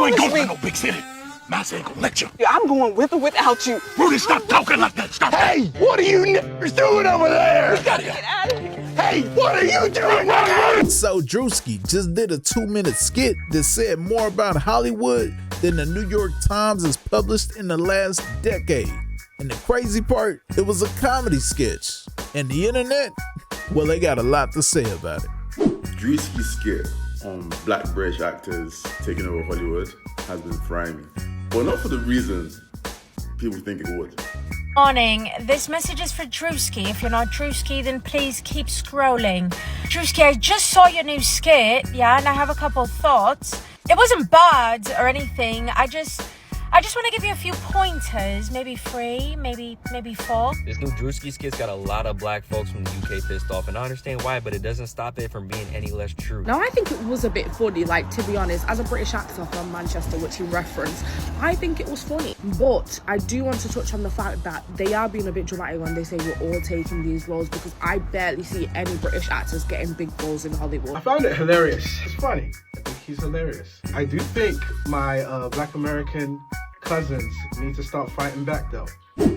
ain't going to no big city. Massa ain't gonna let you. Yeah, I'm going with or without you. Rudy, stop talking like that. Stop. Hey, what are you niggers doing over there? We gotta get out of here. Hey, what are you doing right now? So Druski just did a 2-minute skit that said more about Hollywood than the New York Times has published in the last decade. And the crazy part, it was a comedy sketch. And the internet, well, they got a lot to say about it. Druski's skit on black British actors taking over Hollywood has been thriving, but not for the reasons people think it would. Morning, this message is for Druski. If you're not Druski, then please keep scrolling. Druski, I just saw your new skit, yeah, and I have a couple of thoughts. It wasn't bad or anything. I just want to give you a few pointers, maybe 3, maybe 4. This new Druski skit's got a lot of black folks from the UK pissed off, and I understand why, but it doesn't stop it from being any less true. Now, I think it was a bit funny, like, to be honest, as a British actor from Manchester, which he referenced, I think it was funny. But I do want to touch on the fact that they are being a bit dramatic when they say we're all taking these roles, because I barely see any British actors getting big roles in Hollywood. I found it hilarious. It's funny. I think he's hilarious. I do think my black American cousins need to start fighting back, though.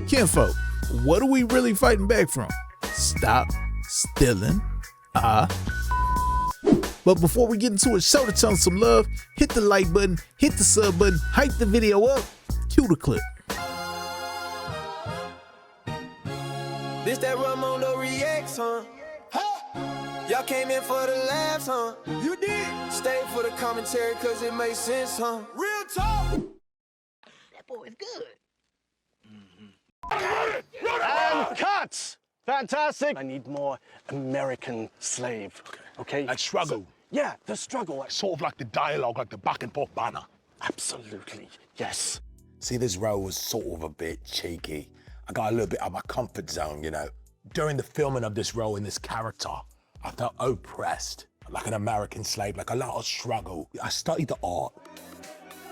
Kinfolk, what are we really fighting back from? Stop stealing. But before we get into it, show the channel some love. Hit the like button, hit the sub button, hype the video up, cue the clip. This that Raymundo reacts, huh? Y'all came in for the laughs, huh? You did. Stay for the commentary, cause it makes sense, huh? Real talk. That boy is good. And cut! Fantastic. I need more American slave, okay? Like struggle. Yeah, the struggle. Sort of like the dialogue, like the back and forth banner. Absolutely, yes. See, this role was sort of a bit cheeky. I got a little bit out of my comfort zone, you know. During the filming of this role in this character, I felt oppressed, like an American slave, like a lot of struggle. I studied the art.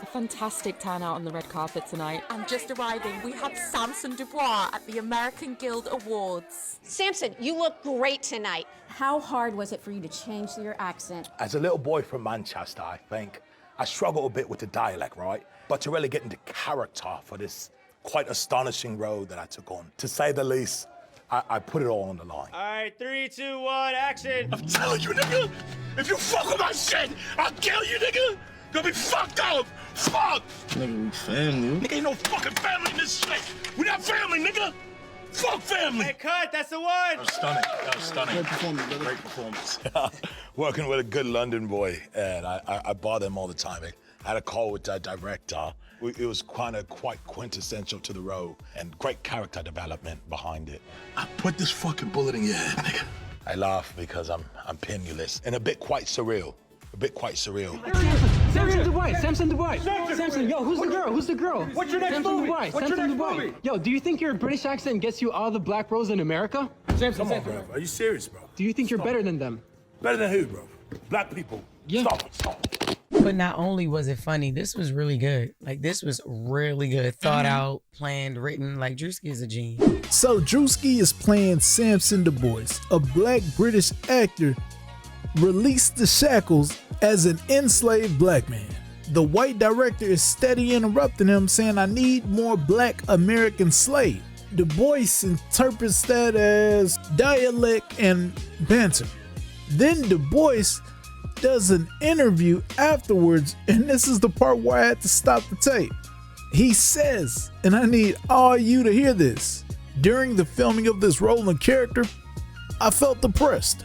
A fantastic turnout on the red carpet tonight. And just arriving, we have Samson Dubois at the American Guild Awards. Samson, you look great tonight. How hard was it for you to change your accent? As a little boy from Manchester, I think, I struggled a bit with the dialect, right? But to really get into character for this quite astonishing role that I took on, to say the least, I put it all on the line. All right, 3, 2, 1, action. I'm telling you, nigga, if you fuck with my shit, I'll kill you, nigga. You'll be fucked up. Fuck. Nigga, we family. Nigga, ain't no fucking family in this shit. We not family, nigga. Fuck family. Hey, cut, that's the one. That was stunning. That was stunning. Great performance, brother. Great performance. Working with a good London boy, and I bother him all the time. I had a call with the director. It was quite quintessential to the role, and great character development behind it. I put this fucking bullet in your head, nigga. I laugh because I'm penniless and a bit quite surreal. Samson Dubois, Samson Dubois. Samson, yo, who's the girl? Who's the girl? What's your next Samson movie? Dubois, What's your Samson next Dubois. movie? Yo, do you think your British accent gets you all the black roles in America? Come on, bro. Are you serious, bro? Do you think you're better than them? Better than who, bro? Black people. Yeah. Stop. But not only was it funny, this was really good. Like, this was really good. Thought out, planned, written. Like, Druski is a genius. So Druski is playing Samson Dubois, a black British actor released the shackles as an enslaved black man. The white director is steady interrupting him, saying, I need more black American slave. Du Bois interprets that as dialect and banter. Then Du Bois does an interview afterwards, and this is the part where I had to stop the tape. He says, and I need all you to hear this, during the filming of this role and character, I felt depressed,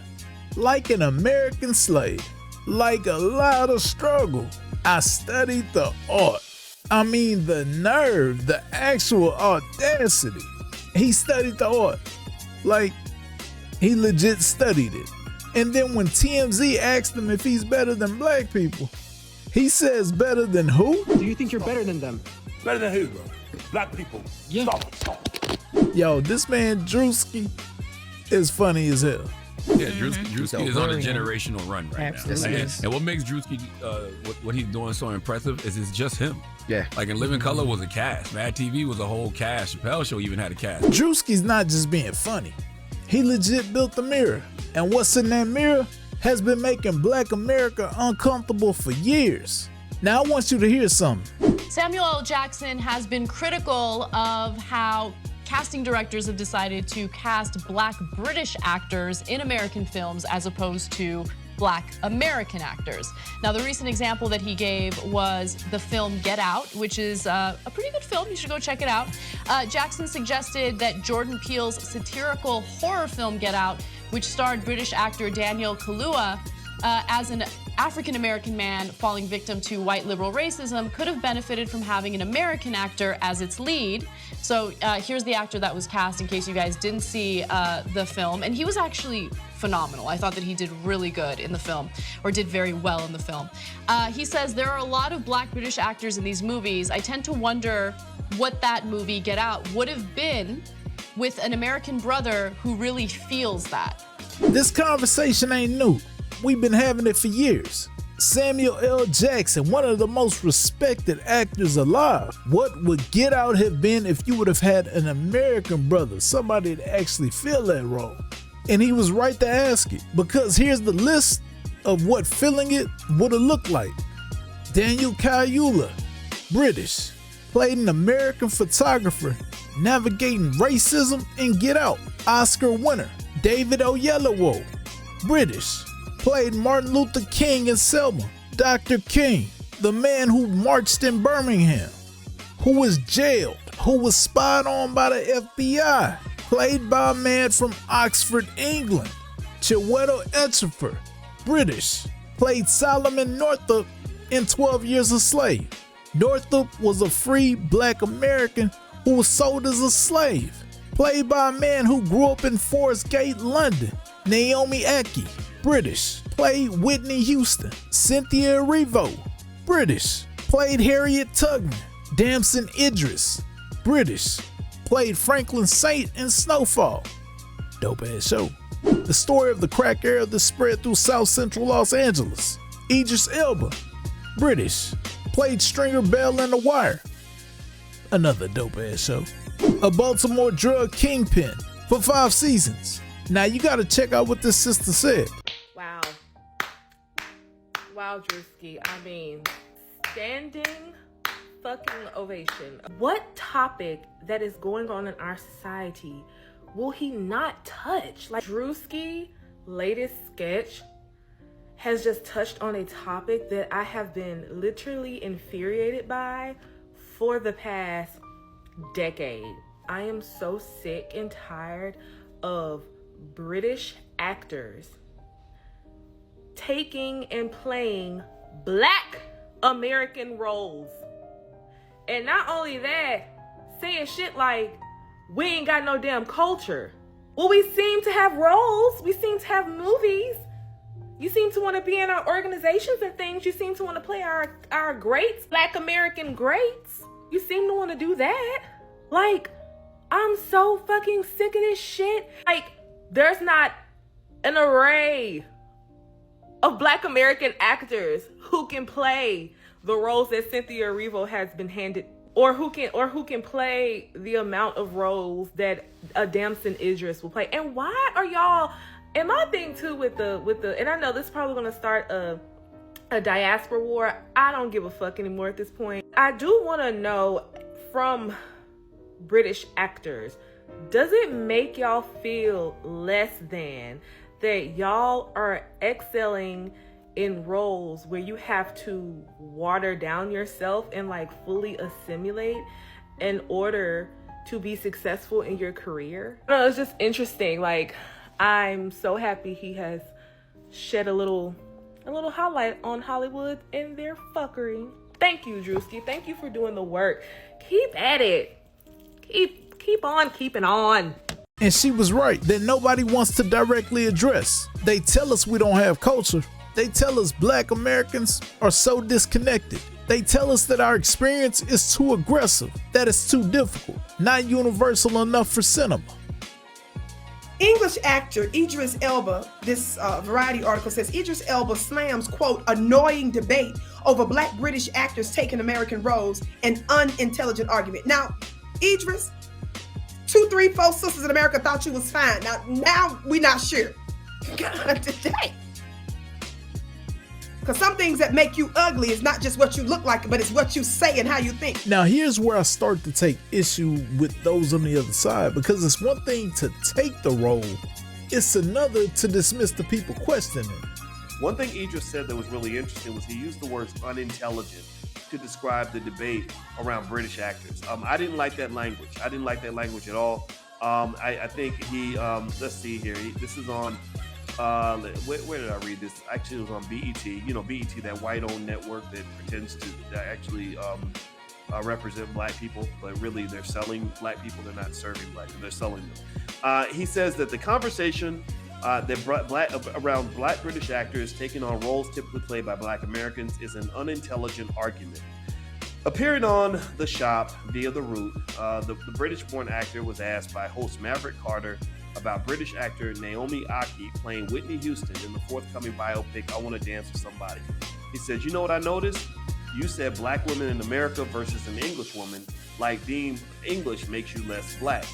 like an American slave, like a lot of struggle. I studied the art. I mean, the nerve, the actual audacity. He studied the art. Like, he legit studied it. And then when TMZ asked him if he's better than black people, he says better than who? Do you think you're better than them? Better than who, bro? Black people. Yeah. Stop. Yo, this man Druski is funny as hell. Yeah, Druski is on a generational run right now. And what makes Druski, what he's doing so impressive is it's just him. Yeah. Like in Living Color was a cast. Mad TV was a whole cast. Chappelle Show even had a cast. Druski's not just being funny. He legit built the mirror. And what's in that mirror has been making black America uncomfortable for years. Now I want you to hear something. Samuel L. Jackson has been critical of how casting directors have decided to cast Black British actors in American films as opposed to Black American actors. Now, the recent example that he gave was the film Get Out, which is a pretty good film. You should go check it out. Jackson suggested that Jordan Peele's satirical horror film Get Out, which starred British actor Daniel Kaluuya as an African-American man falling victim to white liberal racism, could have benefited from having an American actor as its lead. So here's the actor that was cast, in case you guys didn't see the film. And he was actually phenomenal. I thought that he did really good in the film, or did very well in the film. He says, there are a lot of Black British actors in these movies. I tend to wonder what that movie, Get Out, would have been with an American brother who really feels that. This conversation ain't new. We've been having it for years. Samuel L. Jackson, one of the most respected actors alive. What would Get Out have been if you would have had an American brother, somebody to actually fill that role? And he was right to ask it, because here's the list of what filling it would have looked like. Daniel Kaluuya, British, played an American photographer navigating racism in Get Out. Oscar winner. David Oyelowo, British, played Martin Luther King in Selma. Dr. King, the man who marched in Birmingham, who was jailed, who was spied on by the FBI, played by a man from Oxford, England. Chiwetel Ejiofor, British, played Solomon Northup in 12 Years a Slave. Northup was a free Black American who was sold as a slave, played by a man who grew up in Forest Gate, London. Naomi Aki, British, played Whitney Houston. Cynthia Erivo, British, played Harriet Tubman. Damson Idris, British, played Franklin Saint in Snowfall. Dope ass show. The story of the crack era that spread through South Central Los Angeles. Idris Elba, British, played Stringer Bell in The Wire. Another dope ass show. A Baltimore drug kingpin for 5 seasons. Now you gotta check out what this sister said. Wow. Wow, Druski. I mean, standing fucking ovation. What topic that is going on in our society will he not touch? Like, Druski latest sketch has just touched on a topic that I have been literally infuriated by for the past decade. I am so sick and tired of British actors taking and playing Black American roles. And not only that, saying shit like, we ain't got no damn culture. Well, we seem to have roles. We seem to have movies. You seem to want to be in our organizations and things. You seem to want to play our greats, Black American greats. You seem to want to do that. Like, I'm so fucking sick of this shit. Like, there's not an array of Black American actors who can play the roles that Cynthia Erivo has been handed, or who can play the amount of roles that a Damson Idris will play. And why are y'all? And my thing too with the, and I know this is probably gonna start a diaspora war. I don't give a fuck anymore at this point. I do want to know from British actors, does it make y'all feel less than that y'all are excelling in roles where you have to water down yourself and like fully assimilate in order to be successful in your career? I don't know, it's just interesting. Like, I'm so happy he has shed a little highlight on Hollywood and their fuckery. Thank you, Druski. Thank you for doing the work. Keep at it. Keep on keeping on. And she was right that nobody wants to directly address. They tell us we don't have culture. They tell us Black Americans are so disconnected. They tell us that our experience is too aggressive, that it's too difficult, not universal enough for cinema. English actor Idris Elba, this Variety article says, Idris Elba slams, quote, annoying debate over Black British actors taking American roles, an unintelligent argument. Now, Idris, 2, 3, 4 sisters in America thought you was fine. Now we not sure. God, today. Because some things that make you ugly is not just what you look like, but it's what you say and how you think. Now, here's where I start to take issue with those on the other side, because it's one thing to take the role, it's another to dismiss the people questioning it. One thing Idris said that was really interesting was he used the words unintelligent to describe the debate around British actors. I didn't like that language. I didn't like that language at all. I think he, let's see here. This is on, where did I read this? Actually, it was on BET. You know, BET, that white-owned network that pretends to actually represent black people, but really they're selling black people. They're not serving black people. They're selling them. He says that the conversation around black British actors taking on roles typically played by black Americans is an unintelligent argument. Appearing on The Shop via The Root, the British-born actor was asked by host Maverick Carter about British actor Naomi Aki playing Whitney Houston in the forthcoming biopic I Want to Dance with Somebody. He said, "You know what I noticed? You said black women in America versus an English woman, like being English makes you less black.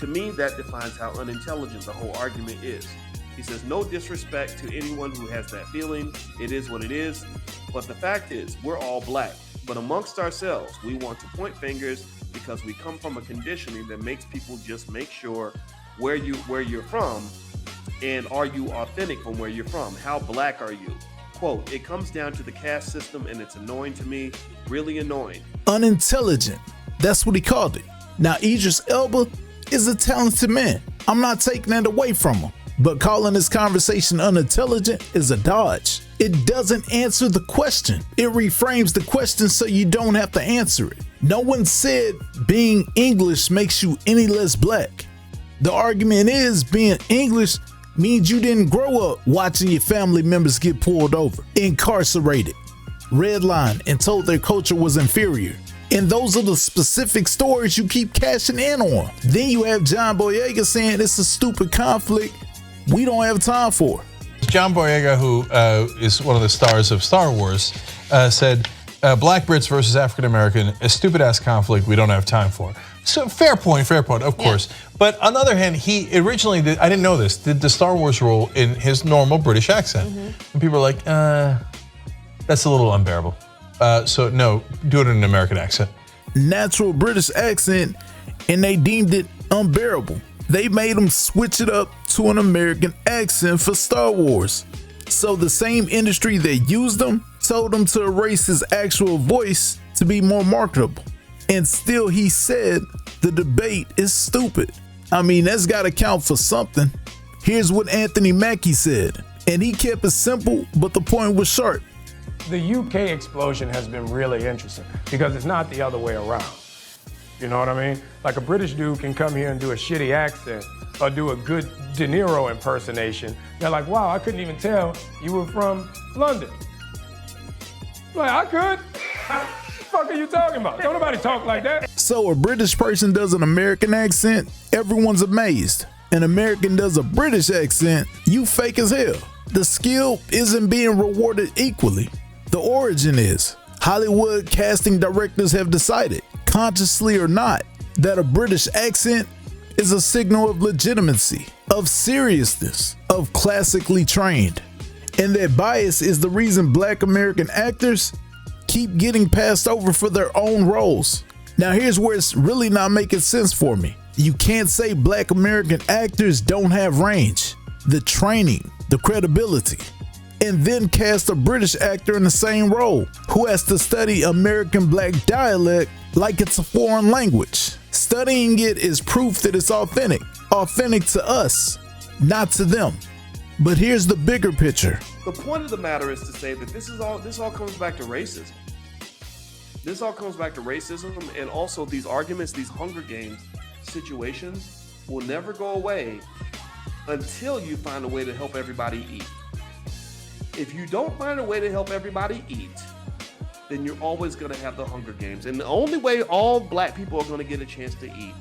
To me, that defines how unintelligent the whole argument is." He says, "No disrespect to anyone who has that feeling. It is what it is. But the fact is, we're all black. But amongst ourselves, we want to point fingers because we come from a conditioning that makes people just make sure where you're from, and are you authentic from where you're from? How black are you?" Quote, "It comes down to the caste system and it's annoying to me, really annoying." Unintelligent. That's what he called it. Now, Idris Elba is a talented man. I'm not taking that away from him. But calling this conversation unintelligent is a dodge. It doesn't answer the question. It reframes the question so you don't have to answer it. No one said being English makes you any less black. The argument is being English means you didn't grow up watching your family members get pulled over, incarcerated, redlined, and told their culture was inferior. And those are the specific stories you keep cashing in on. Then you have John Boyega saying it's a stupid conflict we don't have time for. John Boyega, who is one of the stars of Star Wars, said, "Black Brits versus African American, a stupid ass conflict we don't have time for." So fair point, of course. But on the other hand, he originally did, I didn't know this, did the Star Wars role in his normal British accent. And people are like, that's a little unbearable. So no, do it in an American accent. Natural British accent, and they deemed it unbearable. They made him switch it up to an American accent for Star Wars. So the same industry that used him told him to erase his actual voice to be more marketable. And still he said the debate is stupid. I mean, that's gotta count for something. Here's what Anthony Mackie said, and he kept it simple, but the point was sharp. The UK explosion has been really interesting because it's not the other way around. You know what I mean? Like a British dude can come here and do a shitty accent or do a good De Niro impersonation. They're like, wow, I couldn't even tell you were from London. Like, I could. What the fuck are you talking about? Don't nobody talk like that. So a British person does an American accent, everyone's amazed. An American does a British accent, you fake as hell. The skill isn't being rewarded equally. The origin is. Hollywood casting directors have decided, consciously or not, that a British accent is a signal of legitimacy, of seriousness, of classically trained. And that bias is the reason black American actors keep getting passed over for their own roles. Now here's where it's really not making sense for me. You can't say black American actors don't have range, the training, the credibility, and then cast a British actor in the same role who has to study American black dialect like it's a foreign language. Studying it is proof that it's authentic to us, not to them. But here's the bigger picture. The point of the matter is to say that this all comes back to racism. This all comes back to racism, and also these arguments, these Hunger Games situations will never go away until you find a way to help everybody eat. If you don't find a way to help everybody eat, then you're always going to have the Hunger Games. And the only way all black people are going to get a chance to eat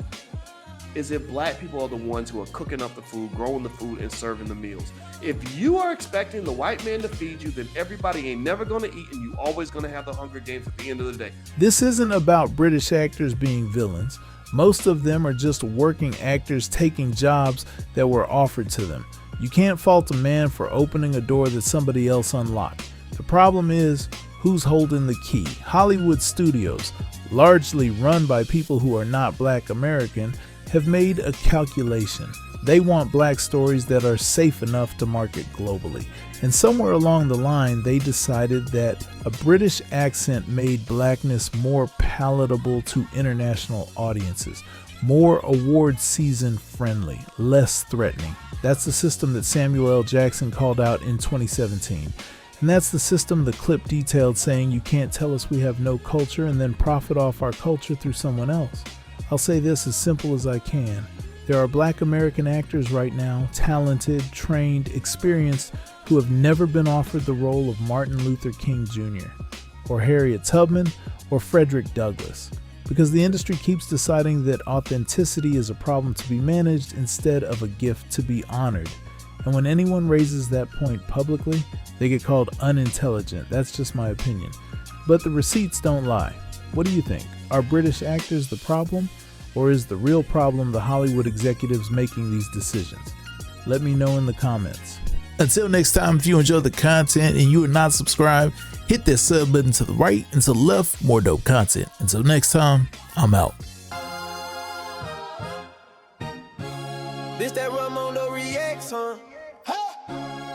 is if black people are the ones who are cooking up the food, growing the food, and serving the meals. If you are expecting the white man to feed you, then everybody ain't never going to eat, and you always going to have the Hunger Games at the end of the day. This isn't about British actors being villains. Most of them are just working actors taking jobs that were offered to them. You can't fault a man for opening a door that somebody else unlocked. The problem is, who's holding the key? Hollywood studios, largely run by people who are not Black American, have made a calculation. They want Black stories that are safe enough to market globally. And somewhere along the line, they decided that a British accent made Blackness more palatable to international audiences, more award season friendly, less threatening. That's the system that Samuel L. Jackson called out in 2017. And that's the system the clip detailed, saying you can't tell us we have no culture and then profit off our culture through someone else. I'll say this as simple as I can. There are Black American actors right now, talented, trained, experienced, who have never been offered the role of Martin Luther King Jr., or Harriet Tubman, or Frederick Douglass, because the industry keeps deciding that authenticity is a problem to be managed instead of a gift to be honored. And when anyone raises that point publicly, they get called unintelligent. That's just my opinion. But the receipts don't lie. What do you think? Are British actors the problem? Or is the real problem the Hollywood executives making these decisions? Let me know in the comments. Until next time, if you enjoy the content and you are not subscribed, hit that sub button to the right and to the left, more dope content. Until next time, I'm out. This that Raymundo reacts, huh?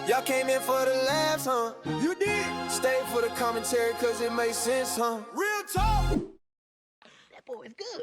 Y'all came in for the laughs, huh? You did. Stayed for the commentary cause it makes sense, huh? Real talk. That boy is good.